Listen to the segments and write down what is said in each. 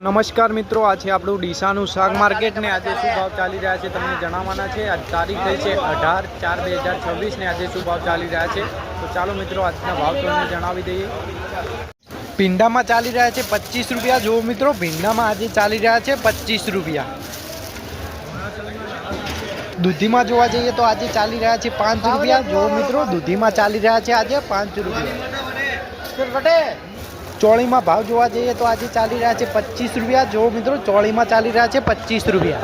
નમસ્કાર મિત્રો, આ છે આપણું ડીસાનું શાક માર્કેટ ને આજે શું ભાવ ચાલી રહ્યા છે તમને જણાવવાના છે। આજ તારીખ થઈ છે 18/4/2026 ને આજે શું ભાવ ચાલી રહ્યા છે તો ચાલો મિત્રો આજના ભાવ તમને જણાવી દઈએ। ભીંડામાં ચાલી રહ્યા છે 25 રૂપિયા। જો મિત્રો ભીંડામાં આજે ચાલી રહ્યા છે 25 રૂપિયા। દૂધીમાં જોવા જઈએ તો આજે ચાલી રહ્યા છે 5 રૂપિયા। જો મિત્રો દૂધીમાં ચાલી રહ્યા છે આજે 5 રૂપિયા। ચોળीમાં भाव જોવા જઈએ तो आज चाली रहा है 25 रुपया। जो मित्रों चोळी में चाली रहा है 25 रुपया।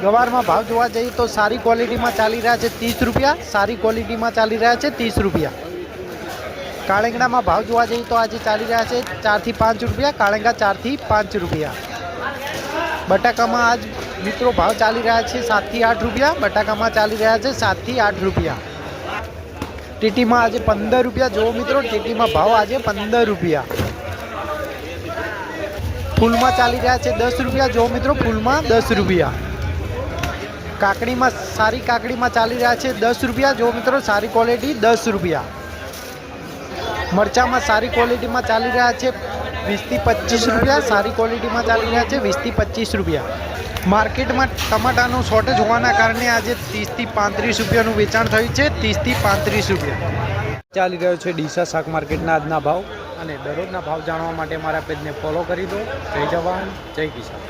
गवार में भाव जोवा जाइए तो सारी क्वॉलिटी में चाली रहा है 30 रुपया। सारी क्वॉलिटी में चाली रहा है 30 रुपया। काळेंगड़ा में भाव जोवा जाइए तो आज चाली रहा है 4 થી 5 रुपया। काळेंगा 4 થી 5 रुपया। बटाका में आज मित्रों भाव चाली रहा है 7 થી 8 रुपया। बटाका में चाली रहा है 7 થી 8 रुपया। टीटी में आज 15 रुपया। जो मित्रों टीटी में भाव आज 15 रुपया। फूल में चाली रहा है 10 रुपया। जो मित्रों फूल में 10 रुपया। काकड़ी में सारी काकड़ी में चाली रहा है 10 रुपया। जो मित्रों सारी क्वॉलिटी 10 रुपया। मरचा में सारी क्वॉलिटी में चाली रहा है 20 થી 25 रुपया। सारी क्वॉलिटी में चाली रहा है 20 થી 25 रुपया। मार्केट में टमाटाનું शॉर्टेज होवाना कारणे आज 30 થી 35 રૂપિયાનું વેચાણ થયું છે। 30 થી 35 રૂપિયા ચાલી રહ્યો છે ડીસા શાક માર્કેટના આજના ભાવ। અને દરરોજના ભાવ જાણવા માટે મારા પેજને ફોલો કરી દો। જય જવાન જય કિસાન।